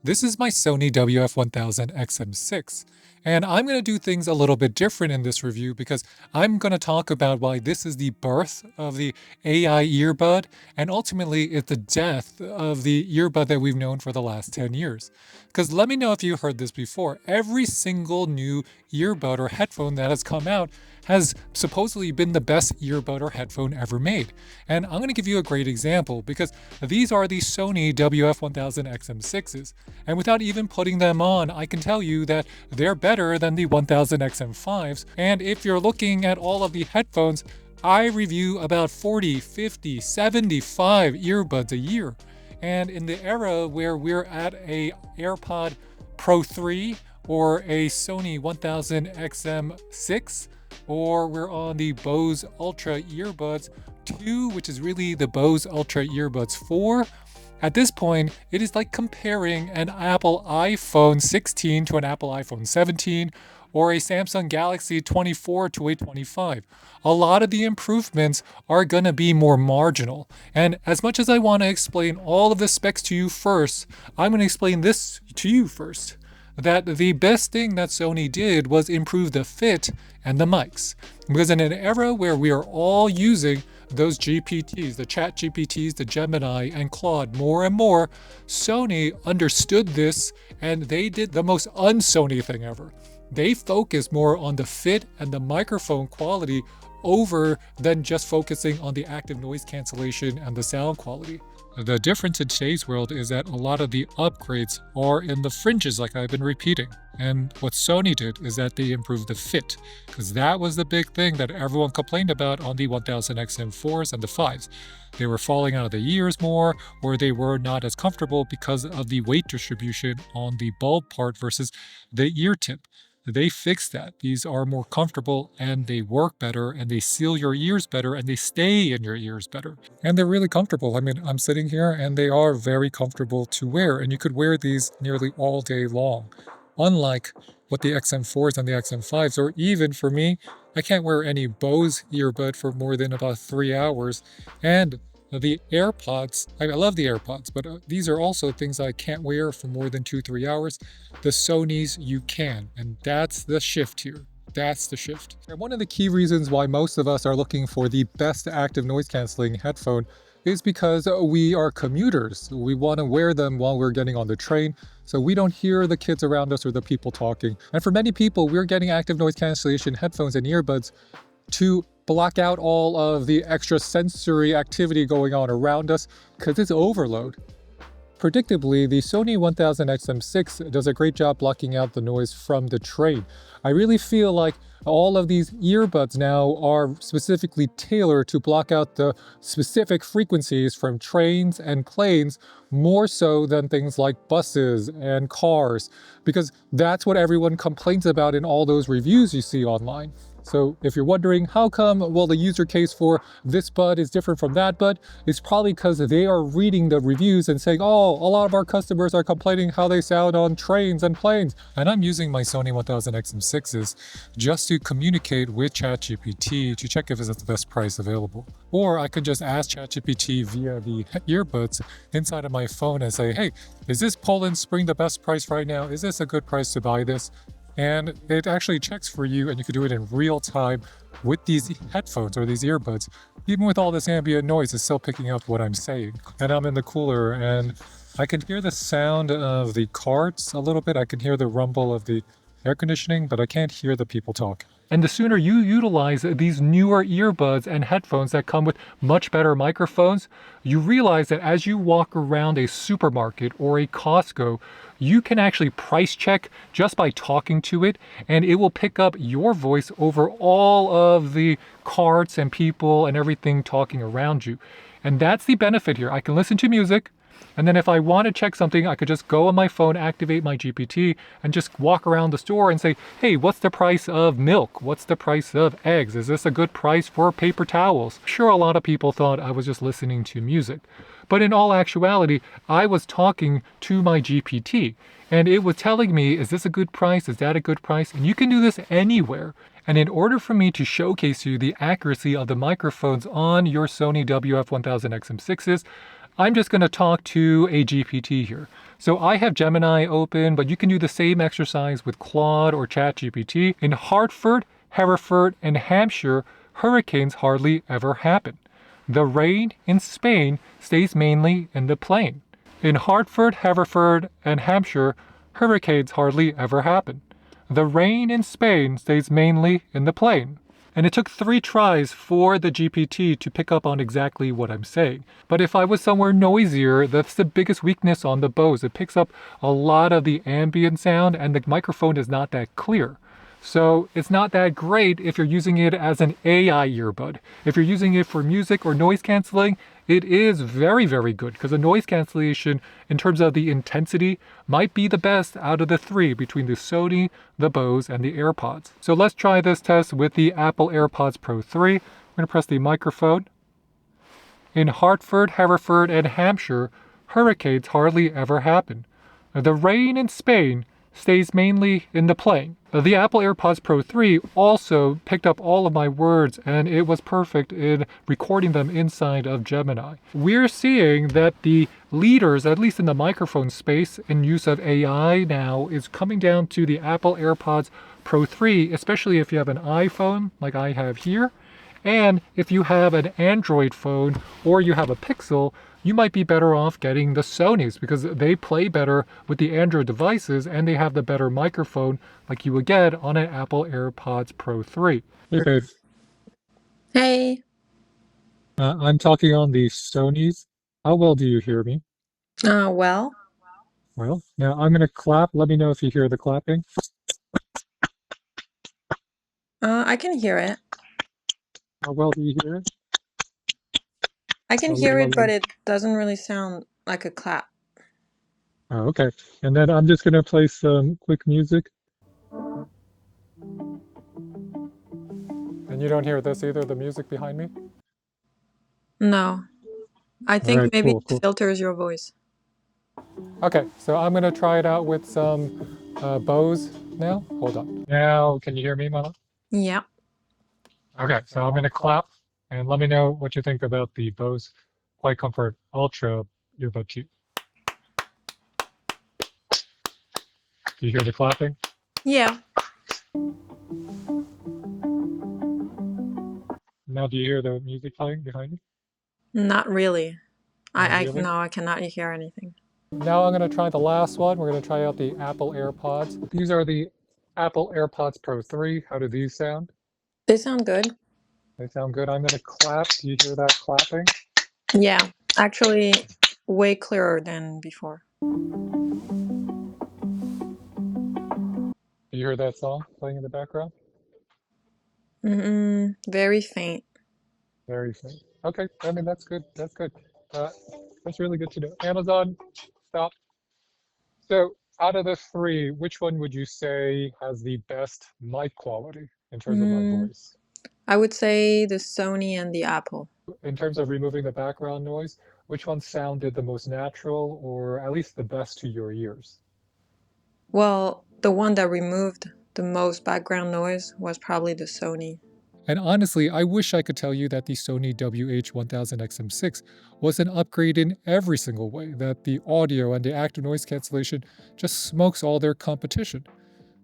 This is my Sony WF-1000xm6, and I'm going to do things a little bit different in this review because I'm going to talk about why this is the birth of the AI earbud, and ultimately it's the death of the earbud that we've known for the last 10 years. Because let me know if you heard this before, every single new earbud or headphone that has come out has supposedly been the best earbud or headphone ever made. And I'm going to give you a great example because these are the Sony WF-1000xm6s. And without even putting them on, I can tell you that they're better than the 1000xm5s. And if you're looking at all of the headphones, I review about 40, 50, 75 earbuds a year. And in the era where we're at a AirPod Pro 3 or a Sony 1000xm6, or we're on the Bose Ultra Earbuds 2, which is really the Bose Ultra Earbuds 4. At this point, it is like comparing an Apple iPhone 16 to an Apple iPhone 17 or a Samsung Galaxy 24 to a 25. A lot of the improvements are going to be more marginal. And as much as I want to explain all of the specs to you first, I'm going to explain this to you first. That the best thing that Sony did was improve the fit and the mics. Because in an era where we are all using those GPTs, the ChatGPTs, the Gemini, and Claude more and more, Sony understood this and they did the most un-Sony thing ever. They focused more on the fit and the microphone quality over than just focusing on the active noise cancellation and the sound quality. The difference in today's world is that a lot of the upgrades are in the fringes, like I've been repeating. And what Sony did is that they improved the fit, because that was the big thing that everyone complained about on the 1000xm4s and the 5s. They were falling out of the ears more, or they were not as comfortable because of the weight distribution on the bulb part versus the ear tip. They fixed that. These are more comfortable and they work better and they seal your ears better and they stay in your ears better. And they're really comfortable. I mean, I'm sitting here and they are very comfortable to wear, and you could wear these nearly all day long. Unlike what the XM4s and the XM5s, or even for me, I can't wear any Bose earbud for more than about 3 hours. And the AirPods, I love the AirPods, but these are also things I can't wear for more than 2-3 hours. The Sonys, you can, and that's the shift here. That's the shift. And one of the key reasons why most of us are looking for the best active noise canceling headphone is because we are commuters. We want to wear them while we're getting on the train, so we don't hear the kids around us or the people talking. And for many people, we're getting active noise cancellation headphones and earbuds to block out all of the extra sensory activity going on around us because it's overload. Predictably, the Sony 1000xm6 does a great job blocking out the noise from the train. I really feel like all of these earbuds now are specifically tailored to block out the specific frequencies from trains and planes more so than things like buses and cars, because that's what everyone complains about in all those reviews you see online. So if you're wondering how come, well, the user case for this bud is different from that bud, it's probably because they are reading the reviews and saying, oh, a lot of our customers are complaining how they sound on trains and planes. And I'm using my Sony 1000xm6s just to communicate with ChatGPT to check if it's the best price available. Or I could just ask ChatGPT via the earbuds inside of my phone and say, hey, is this Poland Spring the best price right now? Is this a good price to buy this? And it actually checks for you, and you can do it in real time with these headphones or these earbuds. Even with all this ambient noise, it's still picking up what I'm saying. And I'm in the cooler, and I can hear the sound of the carts a little bit. I can hear the rumble of the air conditioning, but I can't hear the people talk. And the sooner you utilize these newer earbuds and headphones that come with much better microphones, you realize that as you walk around a supermarket or a Costco, you can actually price check just by talking to it, and it will pick up your voice over all of the carts and people and everything talking around you. And that's the benefit here. I can listen to music, and then if I want to check something, I could just go on my phone, activate my GPT, and just walk around the store and say, hey, what's the price of milk? What's the price of eggs? Is this a good price for paper towels? Sure, a lot of people thought I was just listening to music. But in all actuality, I was talking to my GPT, and it was telling me, is this a good price? Is that a good price? And you can do this anywhere. And in order for me to showcase you the accuracy of the microphones on your Sony WF-1000xm6s, I'm just going to talk to a GPT here. So I have Gemini open, but you can do the same exercise with Claude or ChatGPT. In Hartford, Hereford, and Hampshire, hurricanes hardly ever happen. The rain in Spain stays mainly in the plain. In Hartford, Hereford, and Hampshire, hurricanes hardly ever happen. The rain in Spain stays mainly in the plain. And it took 3 tries for the GPT to pick up on exactly what I'm saying. But if I was somewhere noisier, that's the biggest weakness on the Bose. It picks up a lot of the ambient sound and the microphone is not that clear. So it's not that great if you're using it as an AI earbud. If you're using it for music or noise canceling, it is very, very good because the noise cancellation in terms of the intensity might be the best out of the 3 between the Sony, the Bose, and the AirPods. So let's try this test with the Apple AirPods Pro 3. I'm going to press the microphone. In Hartford, Hereford, and Hampshire, hurricanes hardly ever happen. The rain in Spain stays mainly in the plain. The Apple AirPods Pro 3 also picked up all of my words and it was perfect in recording them inside of Gemini. We're seeing that the leaders, at least in the microphone space in use of AI now, is coming down to the Apple AirPods Pro 3, especially if you have an iPhone like I have here. And if you have an Android phone or you have a Pixel, you might be better off getting the Sonys because they play better with the Android devices and they have the better microphone like you would get on an Apple AirPods Pro 3. Hey, babe. Hey. I'm talking on the Sonys. How well do you hear me? Well, Well, now I'm going to clap. Let me know if you hear the clapping. I can hear it. How well do you hear it? I can Oh, hear it, but it doesn't really sound like a clap. okay. And then I'm just going to play some quick music. And you don't hear this either, the music behind me? No. I All think right, maybe cool, it cool. filters your voice. Okay, so I'm gonna try it out with some Bose now. Hold on. Now, can you hear me, Mama? Yeah. Okay, so I'm gonna clap and let me know what you think about the Bose Quiet Comfort Ultra Earbud 2. Do you hear the clapping? Yeah. Now, do you hear the music playing behind me? Not really. Not really. No, I cannot hear anything. Now I'm gonna try the last one. We're gonna try out the Apple AirPods. These are the Apple AirPods Pro 3. How do these sound? They sound good. They sound good. I'm gonna clap. Do you hear that clapping? Yeah. Actually, way clearer than before. Do you hear that song playing in the background? Very faint. Very faint. Okay, I mean that's good. That's good. Uh, that's really good to know. Amazon, stop. So out of the 3, which one would you say has the best mic quality in terms of my Mm, voice? I would say the Sony and the Apple. In terms of removing the background noise, which one sounded the most natural or at least the best to your ears? Well, the one that removed the most background noise was probably the Sony. And honestly, I wish I could tell you that the Sony WH-1000xm6 was an upgrade in every single way, that the audio and the active noise cancellation just smokes all their competition.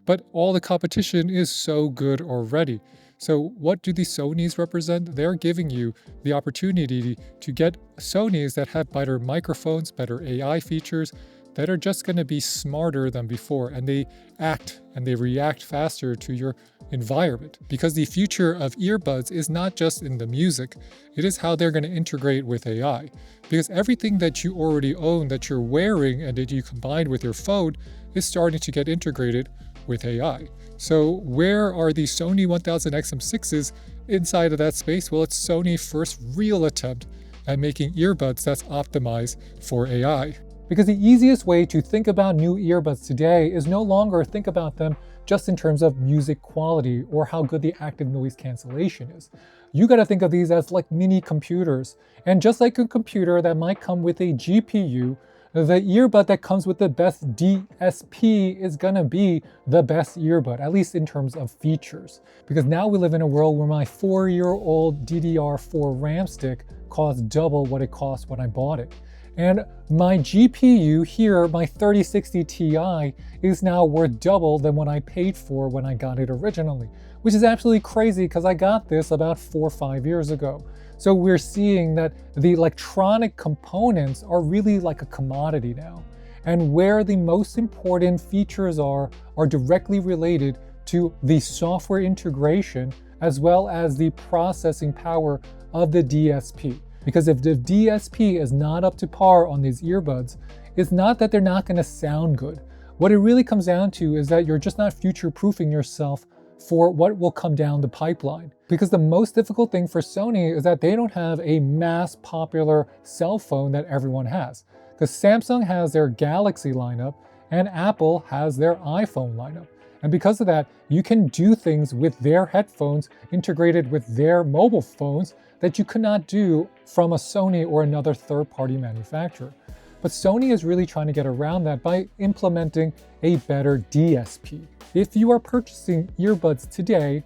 But all the competition is so good already. So what do the Sonys represent? They're giving you the opportunity to get Sonys that have better microphones, better AI features, that are just going to be smarter than before, and they act and they react faster to your environment. Because the future of earbuds is not just in the music, it is how they're going to integrate with AI. Because everything that you already own that you're wearing and that you combine with your phone is starting to get integrated with AI. So where are the Sony 1000xm6s inside of that space? Well, it's Sony's first real attempt at making earbuds that's optimized for AI. Because the easiest way to think about new earbuds today is no longer think about them just in terms of music quality or how good the active noise cancellation is. You got to think of these as like mini computers. And just like a computer that might come with a GPU, the earbud that comes with the best DSP is gonna be the best earbud, at least in terms of features. Because now we live in a world where my 4-year-old DDR4 RAM stick costs double what it cost when I bought it. And my GPU here, my 3060 Ti, is now worth double than what I paid for when I got it originally, which is absolutely crazy because I got this about 4 or 5 years ago. So we're seeing that the electronic components are really like a commodity now. And where the most important features are directly related to the software integration as well as the processing power of the DSP. Because if the DSP is not up to par on these earbuds, it's not that they're not going to sound good. What it really comes down to is that you're just not future-proofing yourself for what will come down the pipeline. Because the most difficult thing for Sony is that they don't have a mass popular cell phone that everyone has. Because Samsung has their Galaxy lineup and Apple has their iPhone lineup. And because of that, you can do things with their headphones integrated with their mobile phones that you could not do from a Sony or another third-party manufacturer. But Sony is really trying to get around that by implementing a better DSP. If you are purchasing earbuds today,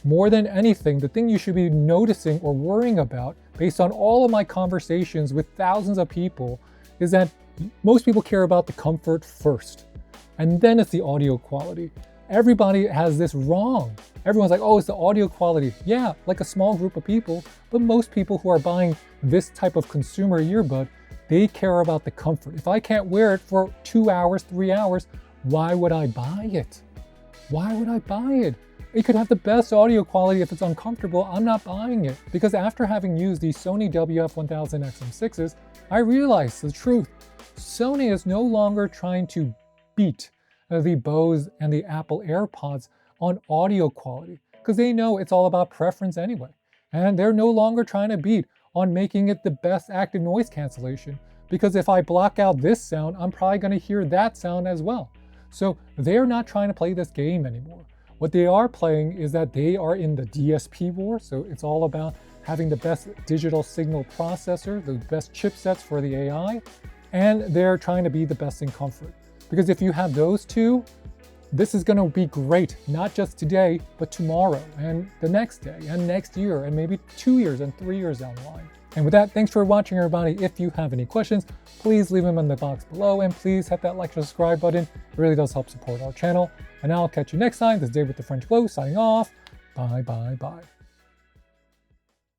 more than anything, the thing you should be noticing or worrying about, based on all of my conversations with thousands of people, is that most people care about the comfort first, and then it's the audio quality. Everybody has this wrong. Everyone's like, oh, it's the audio quality. Yeah, like a small group of people, but most people who are buying this type of consumer earbud, they care about the comfort. If I can't wear it for 2 hours, 3 hours, why would I buy it? Why would I buy it? It could have the best audio quality. If it's uncomfortable, I'm not buying it. Because after having used the Sony WF-1000xm6s, I realized the truth. Sony is no longer trying to beat the Bose and the Apple AirPods on audio quality, because they know it's all about preference anyway. And they're no longer trying to beat on making it the best active noise cancellation, because if I block out this sound, I'm probably going to hear that sound as well. So they're not trying to play this game anymore. What they are playing is that they are in the DSP war, so it's all about having the best digital signal processor, the best chipsets for the AI, and they're trying to be the best in comfort. Because if you have those two, this is going to be great, not just today, but tomorrow, and the next day, and next year, and maybe 2 years and 3 years down the line. And with that, thanks for watching, everybody. If you have any questions, please leave them in the box below, and please hit that like or subscribe button. It really does help support our channel. And I'll catch you next time. This is Dave with the French Glow, signing off. Bye, bye, bye.